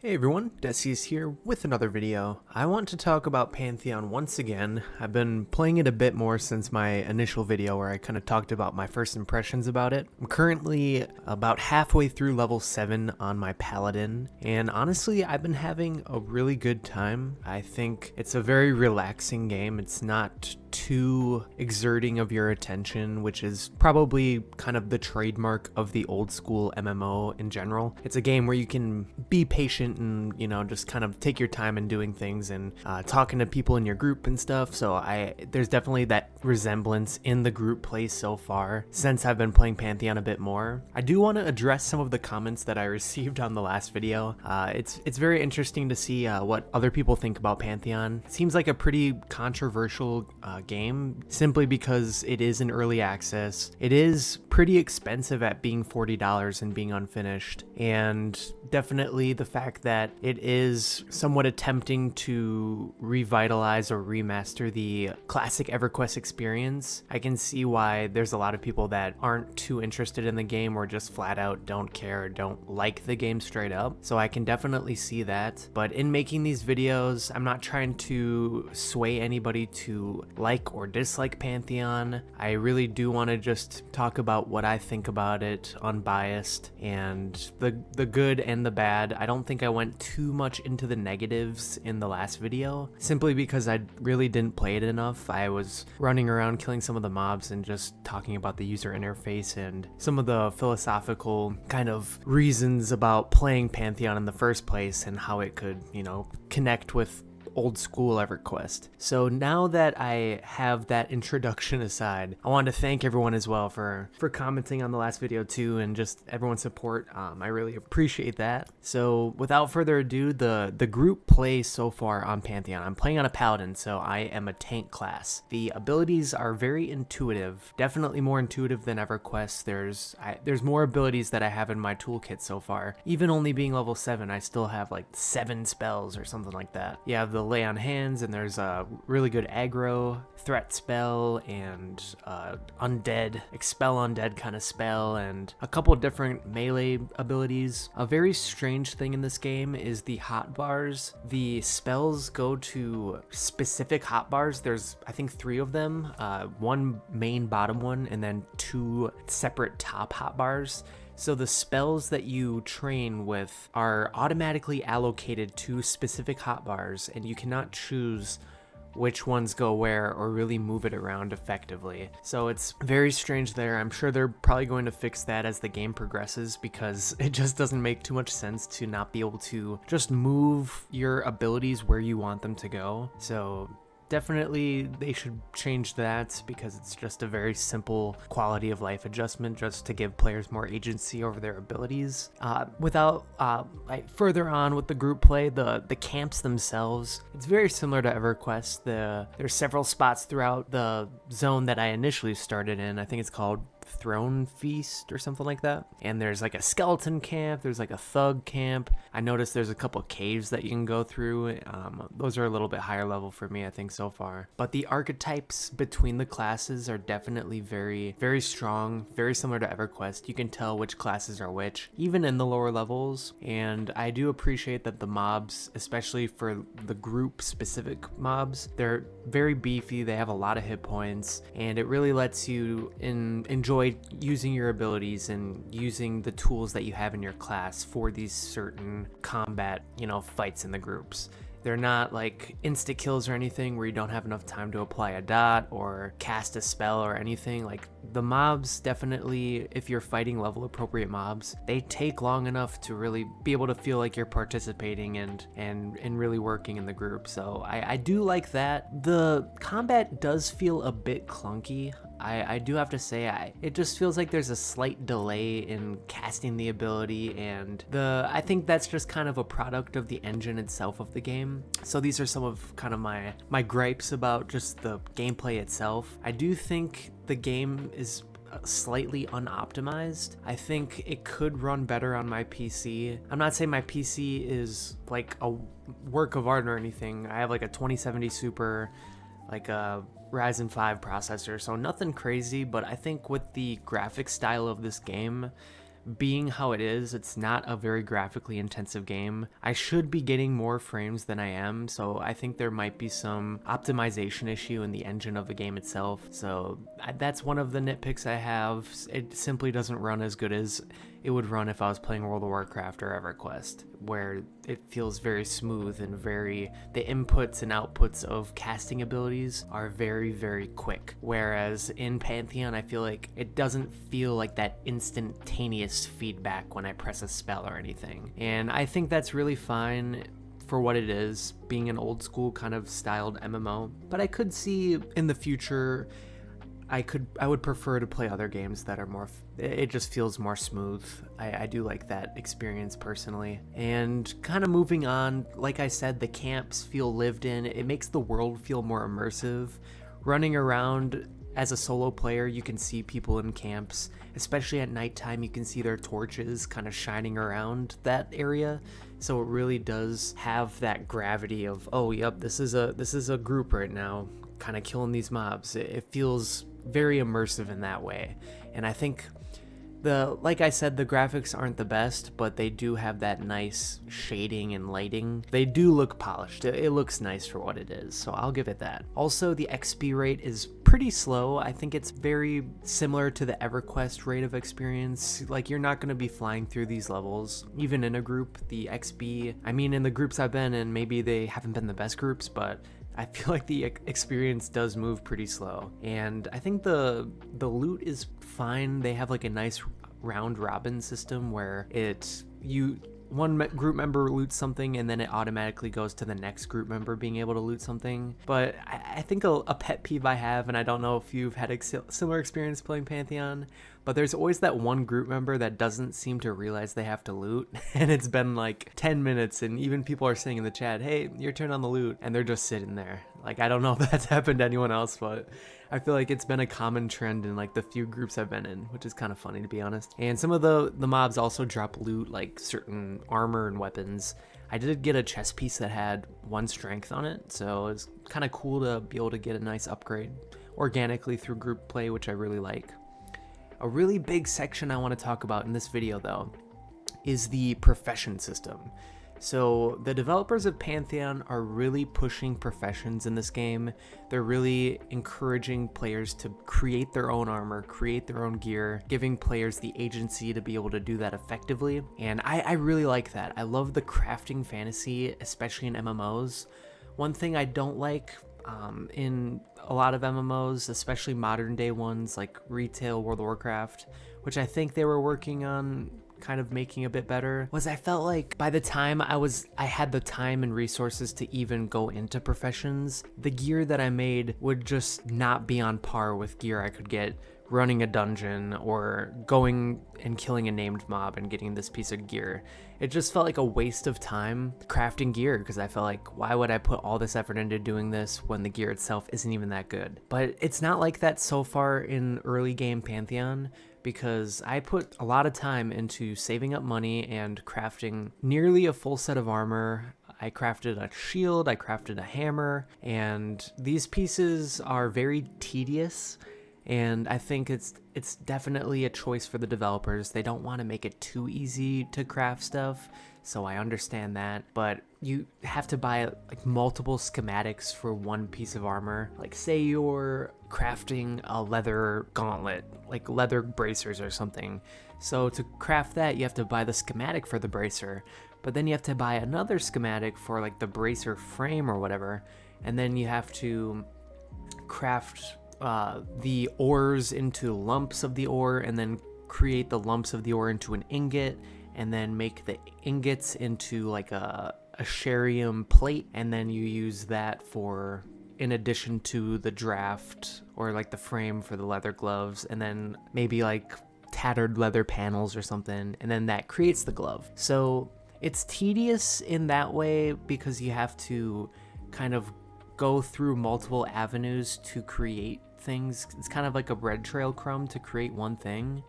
Hey everyone, Deci's here with another video. I want to talk about Pantheon once again. I've been playing it a bit more since my initial video where I kind of talked about my first impressions about it. I'm currently about halfway through level 7 on my Paladin, and honestly I've been having a really good time. I think it's a very relaxing game. It's not too exerting of your attention, which is probably kind of the trademark of the old school MMO in general. It's a game where you can be patient and, just kind of take your time in doing things and talking to people in your group and stuff. So there's definitely that resemblance in the group play so far since I've been playing Pantheon a bit more. I do want to address some of the comments that I received on the last video. It's very interesting to see what other people think about Pantheon. It seems like a pretty controversial game simply because it is in early access. It is pretty expensive at being $40 and being unfinished, and definitely the fact that it is somewhat attempting to revitalize or remaster the classic EverQuest experience. I can see why there's a lot of people that aren't too interested in the game or just flat out don't care or don't like the game straight up. So I can definitely see that. But in making these videos, I'm not trying to sway anybody to like or dislike Pantheon. I really do want to just talk about what I think about it, unbiased, and the good and the bad. I don't think I went too much into the negatives in the last video, simply because I really didn't play it enough. I was running around killing some of the mobs and just talking about the user interface and some of the philosophical kind of reasons about playing Pantheon in the first place and how it could, connect with old school EverQuest. So now that I have that introduction aside, I want to thank everyone as well for commenting on the last video too, and just everyone's support. I really appreciate that. So without further ado, the group play so far on Pantheon. I'm playing on a Paladin, so I am a tank class. The abilities are very intuitive, definitely more intuitive than EverQuest. There's more abilities that I have in my toolkit so far. Even only being level 7, I still have like 7 spells or something like that. You have the Lay on Hands, and there's a really good aggro threat spell and undead, expel undead kind of spell, and a couple different melee abilities. A very strange thing in this game is the hotbars. The spells go to specific hotbars. There's, I think, 3 of them, one main bottom one, and then 2 separate top hotbars. So the spells that you train with are automatically allocated to specific hotbars, and you cannot choose which ones go where or really move it around effectively. So it's very strange there. I'm sure they're probably going to fix that as the game progresses, because it just doesn't make too much sense to not be able to just move your abilities where you want them to go. So definitely they should change that, because it's just a very simple quality of life adjustment just to give players more agency over their abilities. Further on with the group play, the camps themselves, it's very similar to EverQuest. There's several spots throughout the zone that I initially started in. I think it's called Throne Feast or something like that, and there's like a skeleton camp, there's like a thug camp. I noticed there's a couple caves that you can go through. Those are a little bit higher level for me, I think, so far. But the archetypes between the classes are definitely very, very strong, very similar to EverQuest. You can tell which classes are which, even in the lower levels. And I do appreciate that the mobs, especially for the group specific mobs, they're very beefy, they have a lot of hit points, and it really lets you enjoy using your abilities and using the tools that you have in your class for these certain combat, fights in the groups. They're not like insta kills or anything where you don't have enough time to apply a dot or cast a spell or anything. Like, the mobs definitely, if you're fighting level appropriate mobs, they take long enough to really be able to feel like you're participating and really working in the group. So I do like that. The combat does feel a bit clunky. I do have to say, it just feels like there's a slight delay in casting the ability, and I think that's just kind of a product of the engine itself of the game. So these are some of kind of my gripes about just the gameplay itself. I do think the game is slightly unoptimized. I think it could run better on my PC. I'm not saying my PC is like a work of art or anything. I have like a 2070 Super, like a Ryzen 5 processor, so nothing crazy, but I think with the graphic style of this game, being how it is, it's not a very graphically intensive game. I should be getting more frames than I am, so I think there might be some optimization issue in the engine of the game itself. So that's one of the nitpicks I have. It simply doesn't run as good as it would run if I was playing World of Warcraft or EverQuest, where it feels very smooth and the inputs and outputs of casting abilities are very, very quick. Whereas in Pantheon, I feel like it doesn't feel like that instantaneous feedback when I press a spell or anything. And I think that's really fine for what it is, being an old school kind of styled MMO. But I could see in the future, I would prefer to play other games that are more, it just feels more smooth. I do like that experience personally. And kind of moving on, like I said, the camps feel lived in. It makes the world feel more immersive. Running around as a solo player, you can see people in camps, especially at nighttime. You can see their torches kind of shining around that area. So it really does have that gravity of, oh, yep, this is a group right now, kind of killing these mobs. It feels very immersive in that way. And I think like I said, the graphics aren't the best, but they do have that nice shading and lighting. They do look polished. It looks nice for what it is, so I'll give it that. Also, the XP rate is pretty slow. I think it's very similar to the EverQuest rate of experience. Like, you're not going to be flying through these levels. Even in a group, the XP, I mean, in the groups I've been in, maybe they haven't been the best groups, but I feel like the experience does move pretty slow. And I think the loot is fine. They have like a nice round robin system where one group member loots something and then it automatically goes to the next group member being able to loot something. But I think a pet peeve I have, and I don't know if you've had a similar experience playing Pantheon, but there's always that one group member that doesn't seem to realize they have to loot, and it's been like 10 minutes and even people are saying in the chat, hey, your turn on the loot, and they're just sitting there. Like, I don't know if that's happened to anyone else, but I feel like it's been a common trend in like the few groups I've been in, which is kind of funny to be honest. And some of the mobs also drop loot, like certain armor and weapons. I did get a chest piece that had 1 strength on it, so it's kind of cool to be able to get a nice upgrade organically through group play, which I really like. A really big section I want to talk about in this video though is the profession system. So the developers of Pantheon are really pushing professions in this game. They're really encouraging players to create their own armor, create their own gear, giving players the agency to be able to do that effectively. And I really like that. I love the crafting fantasy, especially in MMOs. One thing I don't like in a lot of MMOs, especially modern day ones like retail World of Warcraft, which I think they were working on kind of making a bit better, was I felt like by the time I had the time and resources to even go into professions, the gear that I made would just not be on par with gear I could get running a dungeon or going and killing a named mob and getting this piece of gear. It just felt like a waste of time crafting gear, because I felt like, why would I put all this effort into doing this when the gear itself isn't even that good? But it's not like that so far in early game Pantheon, because I put a lot of time into saving up money and crafting nearly a full set of armor. I crafted a shield, I crafted a hammer, and these pieces are very tedious. And I think it's definitely a choice for the developers. They don't want to make it too easy to craft stuff, so I understand that. But you have to buy like multiple schematics for one piece of armor. Like, say you're crafting a leather gauntlet, like leather bracers or something. So to craft that, you have to buy the schematic for the bracer, but then you have to buy another schematic for like the bracer frame or whatever, and then you have to craft the ores into lumps of the ore, and then create the lumps of the ore into an ingot, and then make the ingots into like a sherium plate, and then you use that for, in addition to the draft or like the frame for the leather gloves, and then maybe like tattered leather panels or something, and then that creates the glove. So it's tedious in that way because you have to kind of go through multiple avenues to create things. It's kind of like a bread trail crumb to create one thing,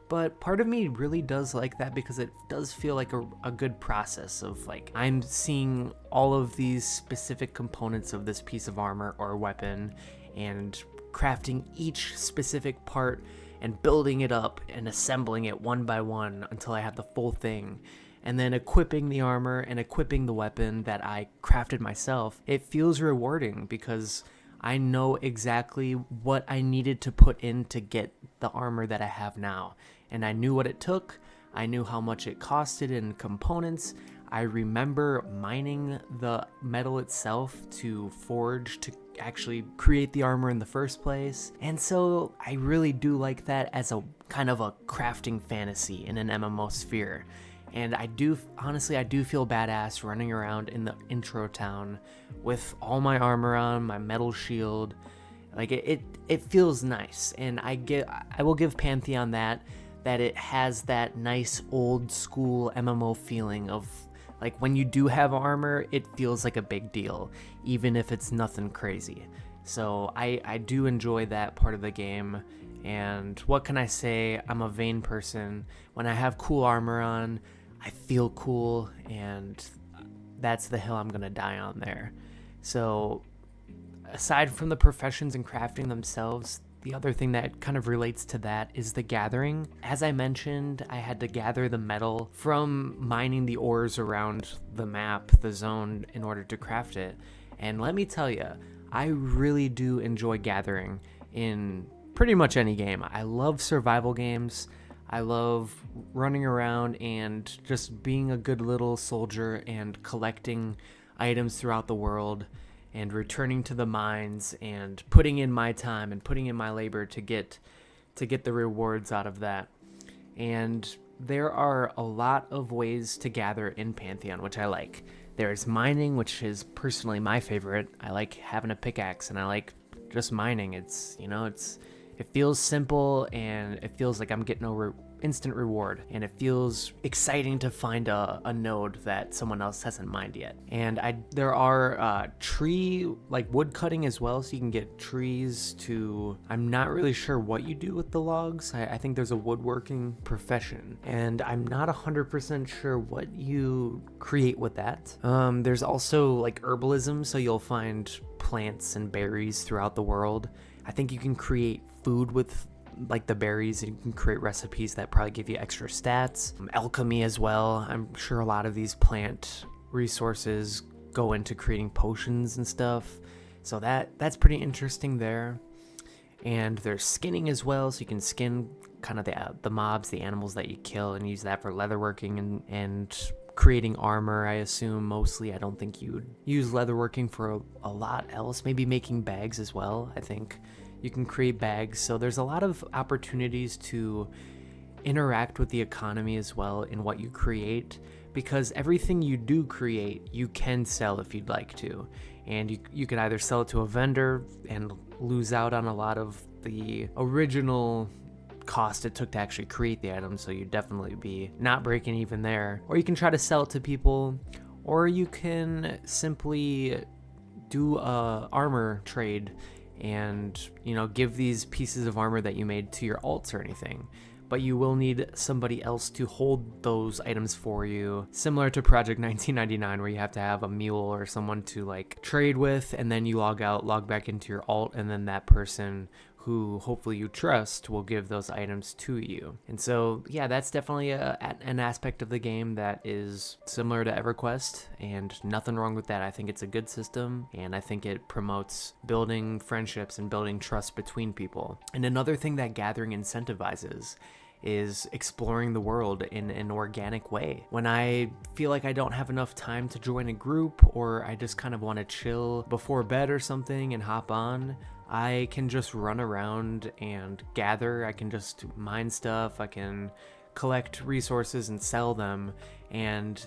but part of me really does like that because it does feel like a good process of like, I'm seeing all of these specific components of this piece of armor or weapon and crafting each specific part and building it up and assembling it one by one until I have the full thing, and then equipping the armor and equipping the weapon that I crafted myself, it feels rewarding because I know exactly what I needed to put in to get the armor that I have now. And I knew what it took, I knew how much it costed in components. I remember mining the metal itself to forge, to actually create the armor in the first place. And so I really do like that as a kind of a crafting fantasy in an MMO sphere. And I do feel badass running around in the intro town with all my armor on, my metal shield. Like it feels nice. And I will give Pantheon that it has that nice old school MMO feeling of, like, when you do have armor, it feels like a big deal, even if it's nothing crazy. So I do enjoy that part of the game. And what can I say? I'm a vain person. When I have cool armor on, I feel cool, and that's the hill I'm gonna die on there. So aside from the professions and crafting themselves, the other thing that kind of relates to that is the gathering. As I mentioned, I had to gather the metal from mining the ores around the map, the zone, in order to craft it. And let me tell you, I really do enjoy gathering in pretty much any game. I love survival games. I love running around and just being a good little soldier and collecting items throughout the world and returning to the mines and putting in my time and putting in my labor to get the rewards out of that. And there are a lot of ways to gather in Pantheon, which I like. There's mining, which is personally my favorite. I like having a pickaxe and I like just mining. It feels simple, and it feels like I'm getting instant reward, and it feels exciting to find a node that someone else hasn't mined yet. And there are wood cutting as well, so you can get trees to, I'm not really sure what you do with the logs. I think there's a woodworking profession, and I'm not 100% sure what you create with that. There's also like herbalism, so you'll find plants and berries throughout the world. I think you can create food with like the berries, and you can create recipes that probably give you extra stats. Alchemy as well. I'm sure a lot of these plant resources go into creating potions and stuff. So that's pretty interesting there. And there's skinning as well, so you can skin kind of the mobs, the animals that you kill, and use that for leatherworking and creating armor, I assume, mostly. I don't think you would use leatherworking for a lot else. Maybe making bags as well. I think you can create bags. So there's a lot of opportunities to interact with the economy as well in what you create, because everything you do create, you can sell if you'd like to. And you could either sell it to a vendor and lose out on a lot of the original cost it took to actually create the item, so you'd definitely be not breaking even there. Or you can try to sell it to people, or you can simply do a armor trade and, give these pieces of armor that you made to your alts or anything. But you will need somebody else to hold those items for you, similar to Project 1999, where you have to have a mule or someone to like trade with, and then you log back into your alt, and then that person who hopefully you trust will give those items to you. And so, yeah, that's definitely an aspect of the game that is similar to EverQuest, and nothing wrong with that. I think it's a good system, and I think it promotes building friendships and building trust between people. And another thing that gathering incentivizes is exploring the world in an organic way. When I feel like I don't have enough time to join a group, or I just kind of want to chill before bed or something and hop on, I can just run around and gather. I can just mine stuff. I can collect resources and sell them. And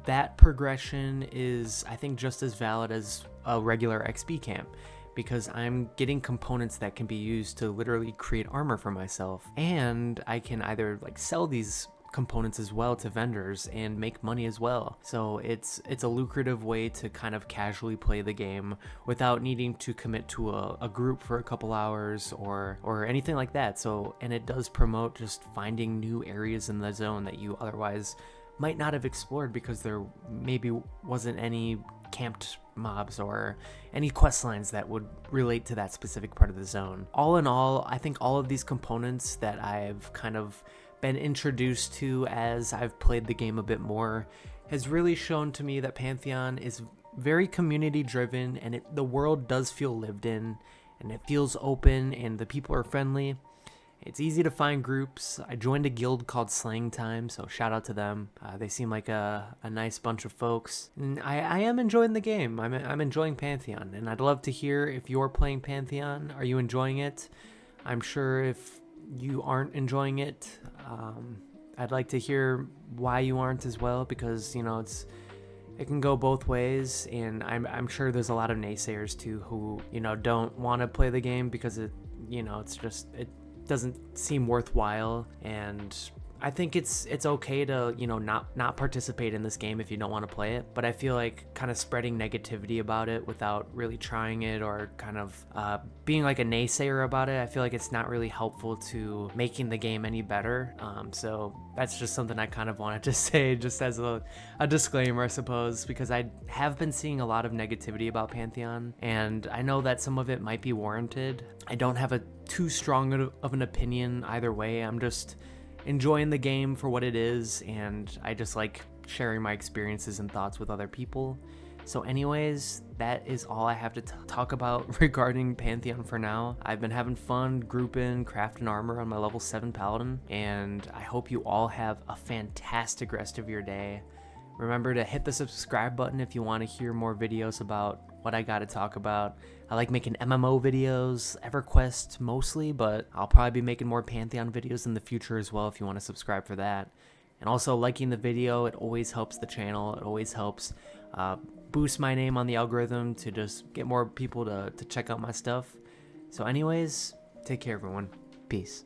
that progression is, I think, just as valid as a regular XP camp, because I'm getting components that can be used to literally create armor for myself. And I can either like sell these components as well to vendors and make money as well. So it's a lucrative way to kind of casually play the game without needing to commit to a group for a couple hours or anything like that. So, and it does promote just finding new areas in the zone that you otherwise might not have explored because there maybe wasn't any camped mobs or any quest lines that would relate to that specific part of the zone. All in all, I think all of these components that I've kind of been introduced to as I've played the game a bit more has really shown to me that Pantheon is very community driven, and the world does feel lived in, and it feels open, and the people are friendly. It's easy to find groups. I joined a guild called Slang Time, so shout out to them. They seem like a nice bunch of folks. And I am enjoying the game. I'm enjoying Pantheon, and I'd love to hear if you're playing Pantheon. Are you enjoying it? I'm sure if you aren't enjoying it, I'd like to hear why you aren't as well, because, you know, it can go both ways, and I'm sure there's a lot of naysayers too who, you know, don't want to play the game because it doesn't seem worthwhile. And I think it's okay to, you know, not participate in this game if you don't want to play it, but I feel like kind of spreading negativity about it without really trying it, or kind of being like a naysayer about it, I feel like it's not really helpful to making the game any better. So that's just something I kind of wanted to say just as a disclaimer, I suppose, because I have been seeing a lot of negativity about Pantheon, and I know that some of it might be warranted. I don't have a too strong of an opinion either way. I'm just enjoying the game for what it is, and I just like sharing my experiences and thoughts with other people. So anyways, that is all I have to talk about regarding Pantheon for now. I've been having fun grouping, crafting armor on my level 7 paladin, and I hope you all have a fantastic rest of your day. Remember to hit the subscribe button if you want to hear more videos about what I got to talk about. I like making MMO videos, EverQuest mostly, but I'll probably be making more Pantheon videos in the future as well if you want to subscribe for that. And also liking the video, it always helps the channel. It always helps boost my name on the algorithm to just get more people to check out my stuff. So anyways, take care everyone. Peace.